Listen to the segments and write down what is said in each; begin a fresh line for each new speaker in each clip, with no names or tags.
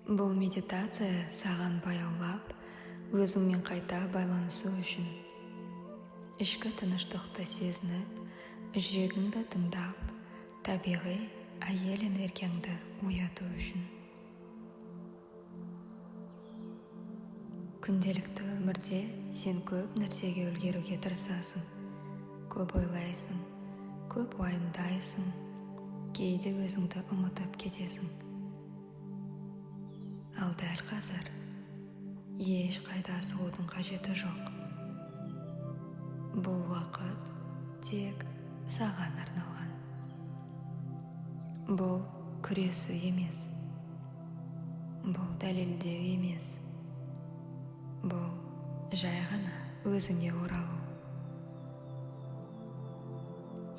Бұл медитация саған баяулап, өзіңмен қайта байланысу үшін. Ішкі тыныштықты сезініп, жүрегіңді тыңдап, табиғи әйел энергияңды ояту үшін. Күнделікті өмірде сен көп нәрсеге үлгеруге тырысасың. Көп ойлайсың, көп уайымдайсың, кейде өзіңді ұмытып кетесің. Ал дәл қазір еш қайда асығудың қажеті жоқ. Бұл уақыт тек саған арналған. Бұл күресу емес. Бұл дәлелдеу емес. Бұл жай ғана өзіңе оралу.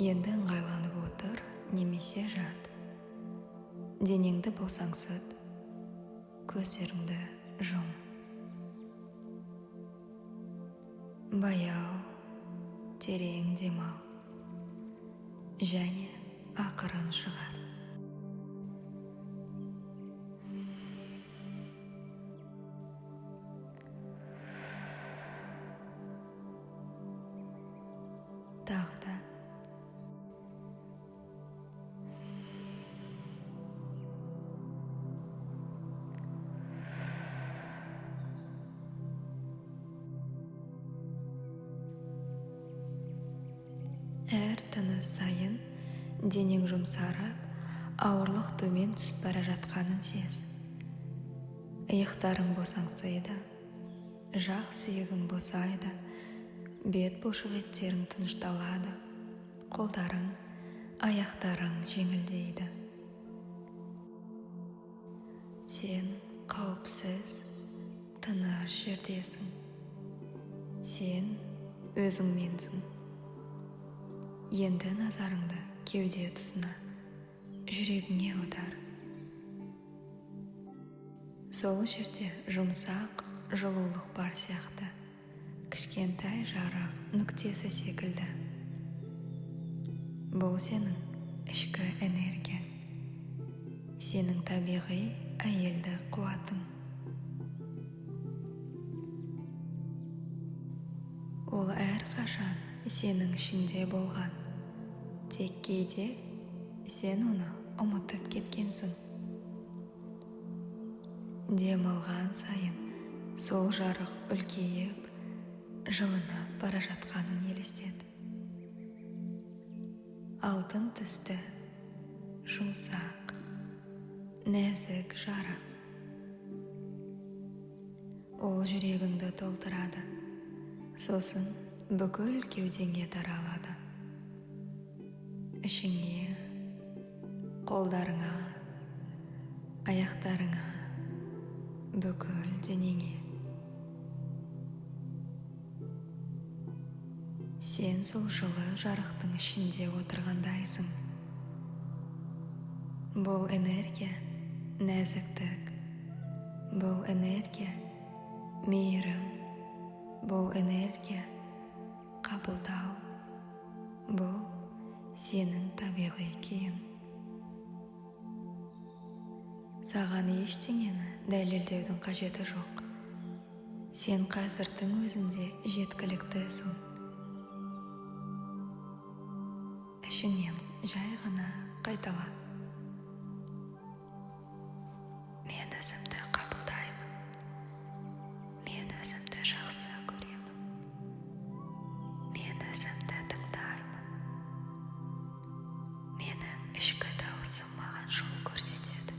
Енді ыңғайланып отыр немесе жат. Денеңді босаңсыт, көздеріңді жұм. Баяу, терең демал. Және ақырын шығар. Тағы да. Әр тыныс сайын денең жұмсарып, ауырлық төмен түсіп бара жатқанын сез. Иықтарың босаңсайды, жақ сүйегің босайды, бет бұлшық еттерің тынышталады, қолдарың, аяқтарың жеңілдейді. Сен қауіпсіз, тыныш жердесің. Сен өзіңменсің. Енді назарыңды кеуде тұсына, жүрегіңе аудар. Сол жерде жұмсақ, жылулық бар сияқты, кішкентай жарық нүктесі секілді. Бұл сенің ішкі энергияң, сенің табиғи әйелді қуатың. Ол әрқашан сенің ішінде болған, тек кейде сен оны ұмытып кеткенсің. Демалған сайын сол жарық үлкейіп, жылынып бара жатқанын елестет. Алтын түсті, жұмсақ, нәзік жарық. Ол жүрегіңді толтырады, сосын бүкіл кеудеңе таралады. Ішіңе, қолдарыңа, аяқтарыңа, бүкіл денеңе. Сен сол жылы жарықтың ішінде отырғандайсың. Бұл энергия нәзіктік, бұл энергия мейірім, бұл энергия қабылдау. Бұл сенің табиғи күйің. Саған ештеңені дәлелдеудің қажеті жоқ. Сен қазірдің өзінде жеткіліктісің. Ішіңнен жай ғана қайтала. Мен өзімді қабылдаймын. Мен өзімді жақсы көремін. Мен өзімді тыңдаймын. Менің ішкі дауысым маған жол көрсетеді.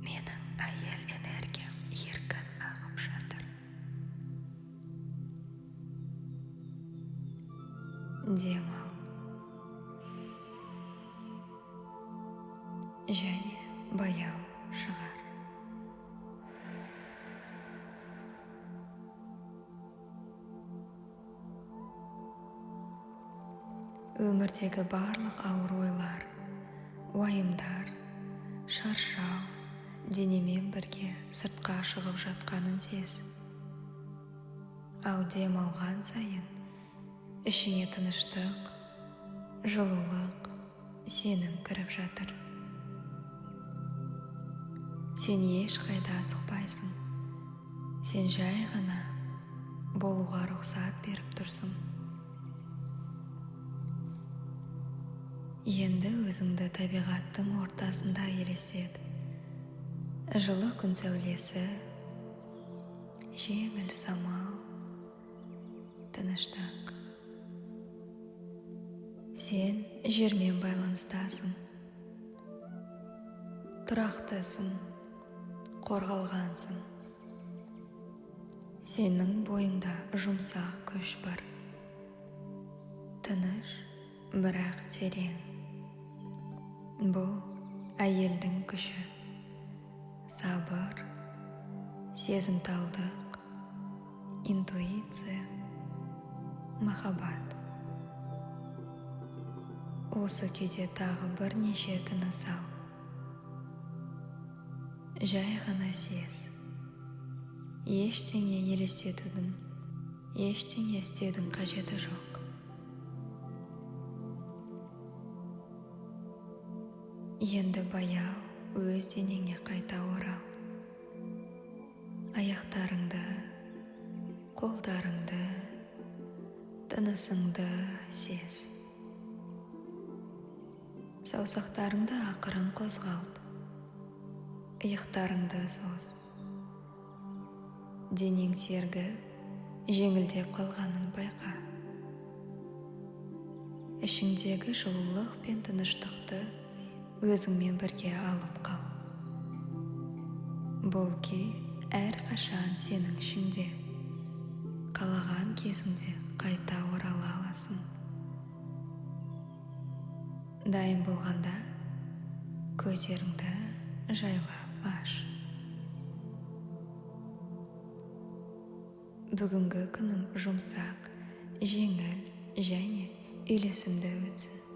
Менің әйел энергиям еркін ағып жатыр. Демал. Және баяу шығар. Өмірдегі барлық ауыр ойлар, уайымдар, шаршау денемен бірге сыртқа шығып жатқанын сез. Ал демалған сайын ішіңе тыныштық, жылулық, сенім кіріп жатыр. Сен ешқайда асықпайсың. Сен жай ғана болуға рұқсат беріп тұрсың. Енді өзіңді табиғаттың ортасында елестет. Жылы күн сәулесі, жеңіл самал, тыныштық. Сен жермен байланыстасың. Тұрақтысың, қорғалғансың. Сенің бойыңда жұмсақ күш бар. Тыныш, бірақ терең. Бұл әйелдің күші. Сабыр, сезімталдық, интуиция, махаббат. Осы күйде тағы бірнеше тыныс ал. Жай ғана сез. Ештеңе елестетудің, ештеңе істеудің қажеті жоқ. Енді баяу өз денеңе қайта орал. Аяқтарыңды, қолдарыңды, тынысыңды сез. Саусақтарыңды ақырын қозғалт. Иықтарыңды соз. Денең сергіп, жеңілдеп қалғанын байқа. Ішіңдегі жылулық пен тыныштықты өзіңмен бірге алып қал. Бұл күй әрқашан сенің ішіңде. Қалаған кезіңде қайта орала аласың. Дайын болғанда көздеріңді жайлап аш. Бүгінгі күнің жұмсақ, жеңіл және үйлесімді өтсін.